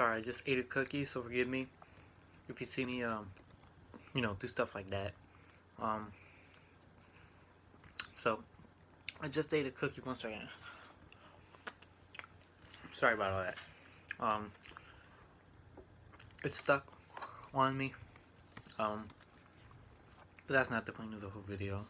Sorry, I just ate a cookie, so forgive me if you see me, do stuff like that. Um, so, I just ate a cookie. One second. Sorry about all that. Um, it's stuck on me. But that's not the point of the whole video.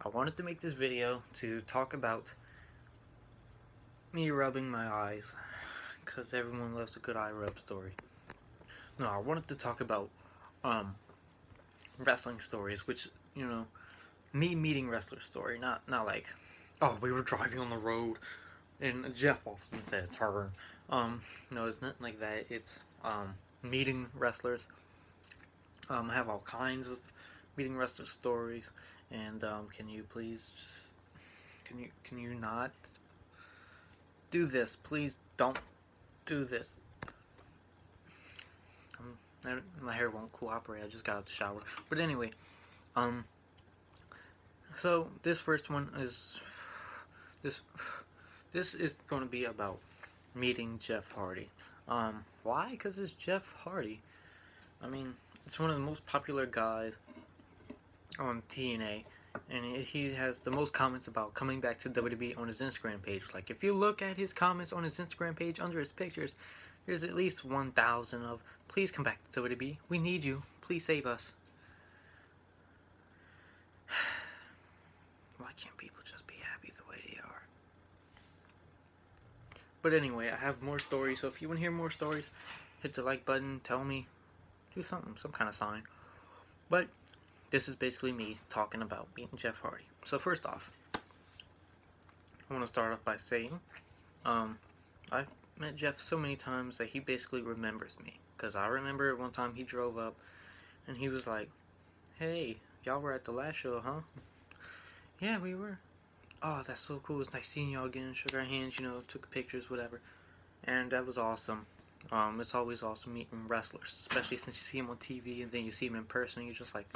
I wanted to make this video to talk about me rubbing my eyes, because everyone loves a good eye rub story. No, I wanted to talk about wrestling stories, which, me meeting wrestler story, not like, oh, we were driving on the road and Jeff Austin said turn. No, it's not like that. It's meeting wrestlers. I have all kinds of meeting wrestler stories, and can you please just can you not do this? Please don't do this. My hair won't cooperate. I just got out of the shower. But anyway, so this first one is this is going to be about meeting Jeff Hardy. Why? Because it's Jeff Hardy. I mean, it's one of the most popular guys on TNA, and he has the most comments about coming back to WWE on his Instagram page. Like, if you look at his comments on his Instagram page under his pictures, there's at least 1,000 of, please come back to WWE. We need you. Please save us. Why can't people just be happy the way they are? But anyway, I have more stories, so if you want to hear more stories, hit the like button, tell me, do something, some kind of sign. But this is basically me talking about meeting Jeff Hardy. So first off, I want to start off by saying, I've met Jeff so many times that he basically remembers me. Because I remember one time he drove up, and he was like, hey, y'all were at the last show, huh? Yeah, we were. Oh, that's so cool. It's nice seeing y'all again. Shook our hands, took pictures, whatever. And that was awesome. It's always awesome meeting wrestlers, especially since you see them on TV and then you see them in person and you're just like,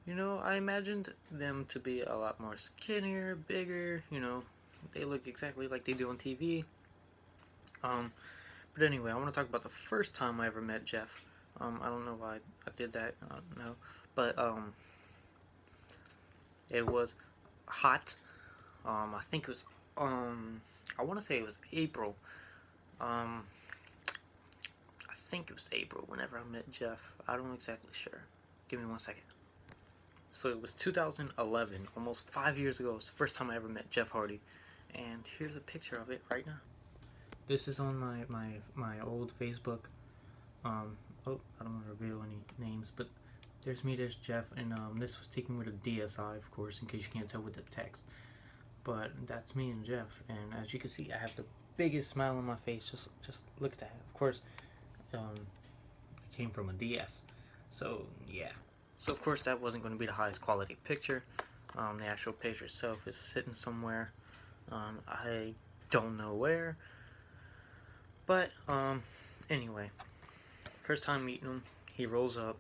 I imagined them to be a lot more skinnier, bigger, they look exactly like they do on TV. But anyway, I want to talk about the first time I ever met Jeff. I don't know why I did that, I don't know. But, it was hot. I think it was, I want to say it was April. I think it was April whenever I met Jeff. I don't know exactly sure. Give me 1 second. So it was 2011, almost 5 years ago. It was the first time I ever met Jeff Hardy. And here's a picture of it right now. This is on my old Facebook. I don't want to reveal any names, but there's me, there's Jeff, and this was taken with a DSi, of course, in case you can't tell with the text. But that's me and Jeff, and as you can see, I have the biggest smile on my face. Just look at that. Of course, it came from a DS. So yeah. So of course that wasn't going to be the highest quality picture. The actual picture itself is sitting somewhere. I don't know where. But anyway, first time meeting him, he rolls up,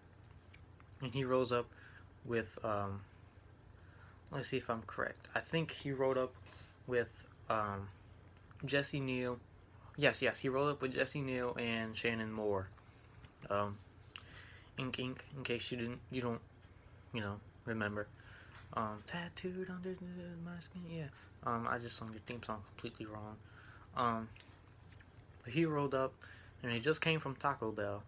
and he rolls up with let's see if I'm correct. I think he rolled up with Jesse Neal. Yes, he rolled up with Jesse Neal and Shannon Moore. Ink, in case you don't, remember. Tattooed under my skin, yeah. I just sung your theme song completely wrong. But he rolled up, and he just came from Taco Bell.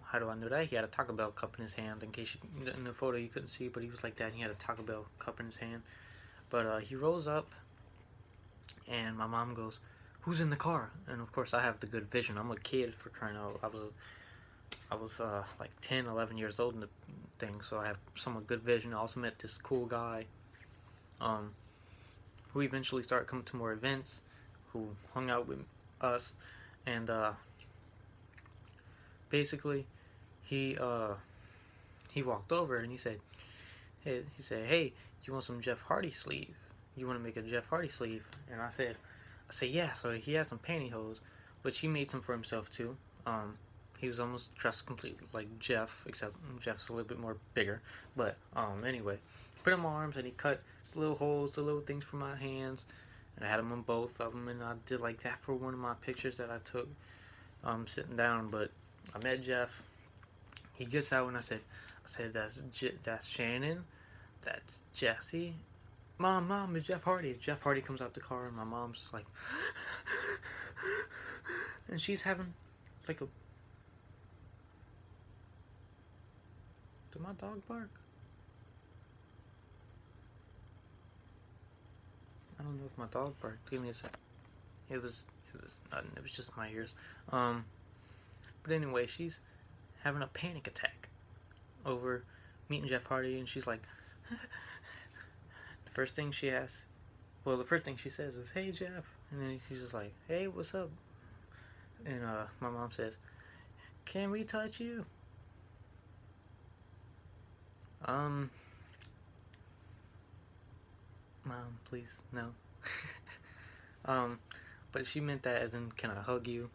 How do I know that? He had a Taco Bell cup in his hand. In case in the photo you couldn't see, but he was like that. He had a Taco Bell cup in his hand. But he rolls up, and my mom goes, "Who's in the car?" And of course, I have the good vision. I'm a kid, for crying out. I was like 10, 11 years old in the thing, so I have somewhat good vision. I also met this cool guy, who eventually started coming to more events, who hung out with us, and basically, he walked over and he said, "Hey, you want some Jeff Hardy sleeve? You want to make a Jeff Hardy sleeve?" And I said, yeah. So he has some pantyhose, but he made some for himself too. He was almost dressed completely like Jeff, except Jeff's a little bit more bigger. But anyway, put him on arms and he cut the little holes, the little things for my hands, and I had them on both of them, and I did like that for one of my pictures that I took sitting down. But I met Jeff. He gets out, and I said that's Shannon, that's Jesse. Mom, it's Jeff Hardy. Jeff Hardy comes out the car, and my mom's like, and she's having like a. Did my dog bark? I don't know if my dog barked. Give me a sec. It was nothing. It was just my ears. But anyway, she's having a panic attack over meeting Jeff Hardy, and she's like, the first thing she asks, well, the first thing she says is, "Hey, Jeff," and then she's just like, "Hey, what's up?" And my mom says, "Can we touch you?" Mom, please, no. um, but she meant that as in, can I hug you?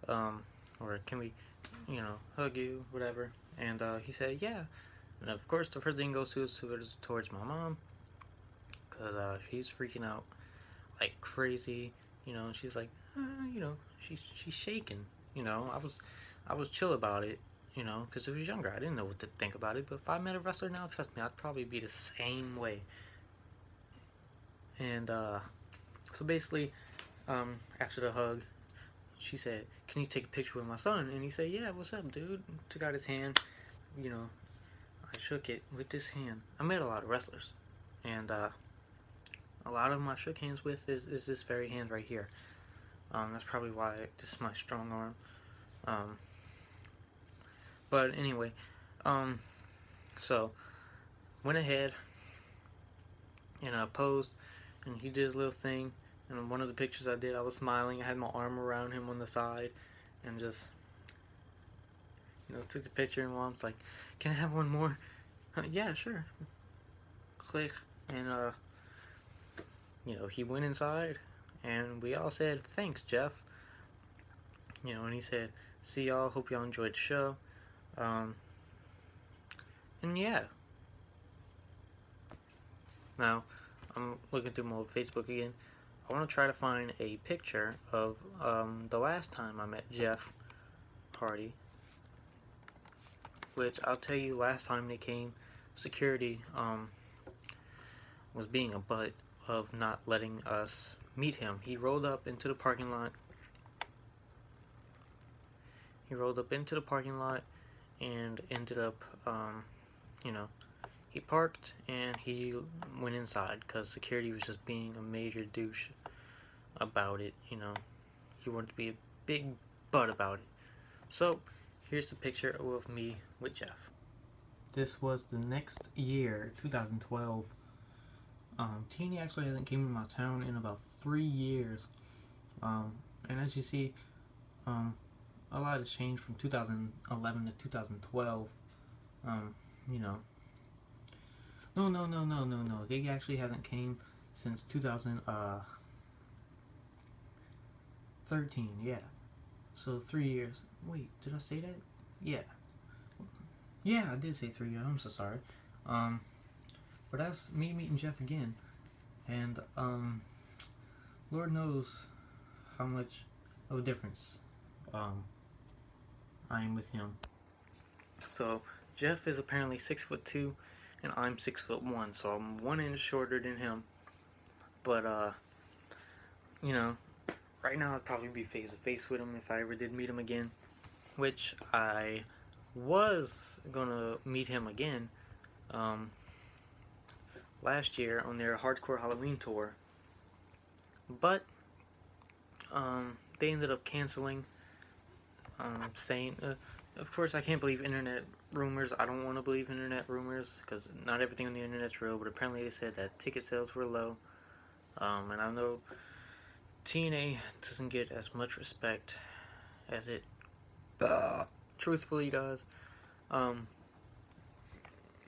Or can we, hug you, whatever. And he said, yeah. And of course, the first thing goes towards my mom, because she's freaking out like crazy. She's like, she's shaking. I was chill about it. Because it was younger. I didn't know what to think about it. But if I met a wrestler now, trust me, I'd probably be the same way. And so basically, after the hug, she said, "Can you take a picture with my son?" And he said, "Yeah, what's up, dude?" Took out his hand. I shook it with this hand. I met a lot of wrestlers, and a lot of them I shook hands with is this very hand right here. That's probably why this is my strong arm. But anyway, so went ahead and I posed, and he did his little thing. And one of the pictures I did, I was smiling. I had my arm around him on the side, and just, took the picture. And Mom's like, "Can I have one more?" Yeah, sure. Click, and he went inside, and we all said, "Thanks, Jeff." And he said, "See y'all. Hope y'all enjoyed the show." And yeah. Now, I'm looking through my old Facebook again. I want to try to find a picture of the last time I met Jeff Hardy, which I'll tell you, last time they came, security was being a butt of not letting us meet him. He rolled up into the parking lot. And ended up, he parked and he went inside because security was just being a major douche about it. He wanted to be a big butt about it. So here's the picture of me with Jeff. This was the next year, 2012. TNA actually hasn't came to my town in about 3 years. And as you see, a lot has changed from 2011 to 2012. No. They actually hasn't came since 2013. Yeah. So 3 years. Wait, did I say that? Yeah. Yeah, I did say 3 years. I'm so sorry. But that's me meeting Jeff again, and Lord knows how much of a difference I am with him. So Jeff is apparently 6'2", and I'm 6'1", so I'm 1 inch shorter than him. But right now I'd probably be face to face with him if I ever did meet him again, which I was gonna meet him again last year on their Hardcore Halloween tour, but they ended up canceling, saying, of course I can't believe internet rumors. I don't want to believe internet rumors because not everything on the internet's real, but apparently they said that ticket sales were low, and I know TNA doesn't get as much respect as it truthfully does.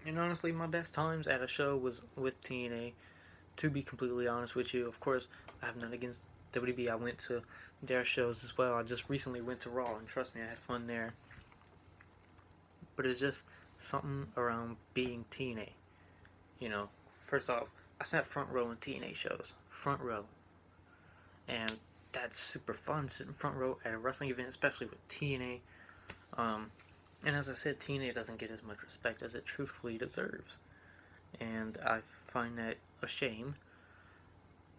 And honestly, my best times at a show was with TNA, to be completely honest with you. Of course, I have nothing against WB. I went to their shows as well. I just recently went to Raw, and trust me, I had fun there. But it's just something around being TNA. First off, I sat front row in TNA shows. Front row. and that's super fun sitting front row at a wrestling event, especially with TNA. And as I said, TNA doesn't get as much respect as it truthfully deserves, and I find that a shame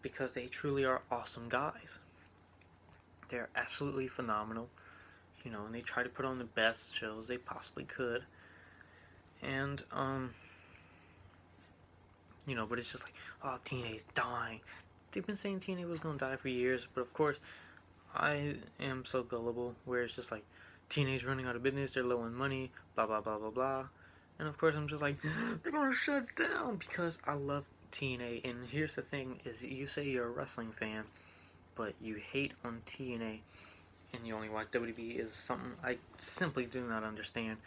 because they truly are awesome guys. They're absolutely phenomenal, and they try to put on the best shows they possibly could. And but it's just like, oh, TNA's dying. They've been saying TNA was gonna die for years, but of course, I am so gullible where it's just like, TNA's running out of business, they're low on money, blah blah blah blah blah. And of course, I'm just like, they're gonna shut down because I love TNA. And here's the thing: is you say you're a wrestling fan, but you hate on TNA, and you only watch WWE is something I simply do not understand.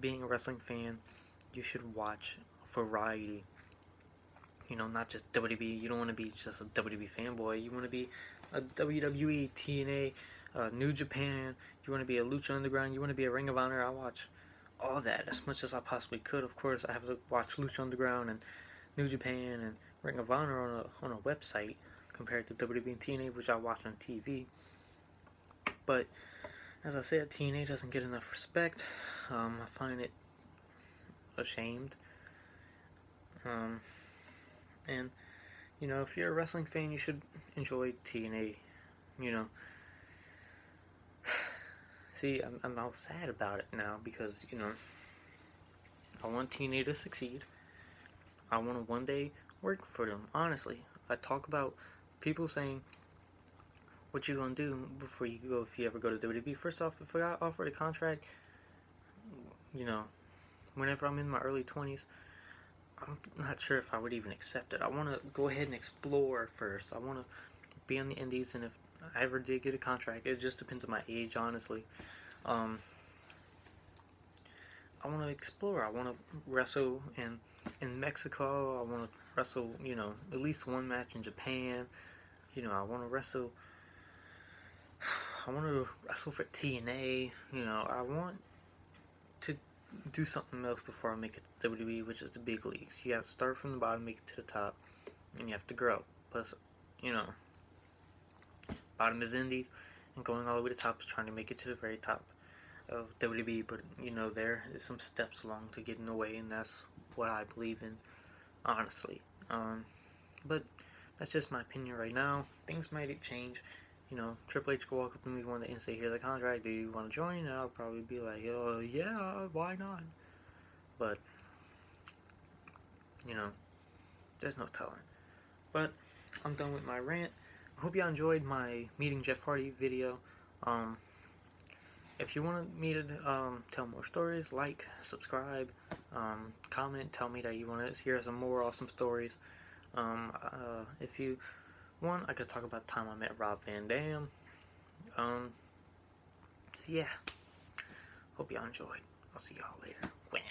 Being a wrestling fan, you should watch variety. Not just WWE. You don't want to be just a WWE fanboy. You want to be a WWE, TNA, New Japan. You want to be a Lucha Underground. You want to be a Ring of Honor. I watch all that as much as I possibly could. Of course, I have to watch Lucha Underground and New Japan and Ring of Honor on a website compared to WWE and TNA, which I watch on TV. But as I said, TNA doesn't get enough respect. I find it ashamed. And if you're a wrestling fan, you should enjoy TNA. See, I'm all sad about it now because I want TNA to succeed. I want to one day work for them. Honestly, I talk about people saying, "What you gonna do before you go if you ever go to WWE?" First off, if I got offered a contract, whenever I'm in my early 20s, I'm not sure if I would even accept it. I want to go ahead and explore first. I want to be on the indies, and if I ever did get a contract, it just depends on my age, honestly. I want to explore. I want to wrestle in Mexico. I want to wrestle, at least one match in Japan. I want to wrestle. I want to wrestle for TNA. I want to do something else before I make it to WWE, which is the big leagues. You have to start from the bottom, make it to the top, and you have to grow. Plus, bottom is indies, and going all the way to the top is trying to make it to the very top of WWE. But there is some steps along to get in the way, and that's what I believe in, honestly. But that's just my opinion right now. Things might change. Triple H could walk up to me one day and say, "Here's a contract. Do you want to join?" And I'll probably be like, "Oh yeah, why not?" But there's no telling. But I'm done with my rant. I hope you enjoyed my meeting Jeff Hardy video. If you want me to tell more stories, like, subscribe, comment, tell me that you want to hear some more awesome stories. If you want, I could talk about the time I met Rob Van Dam. So yeah, hope y'all enjoyed. I'll see y'all later. Wham.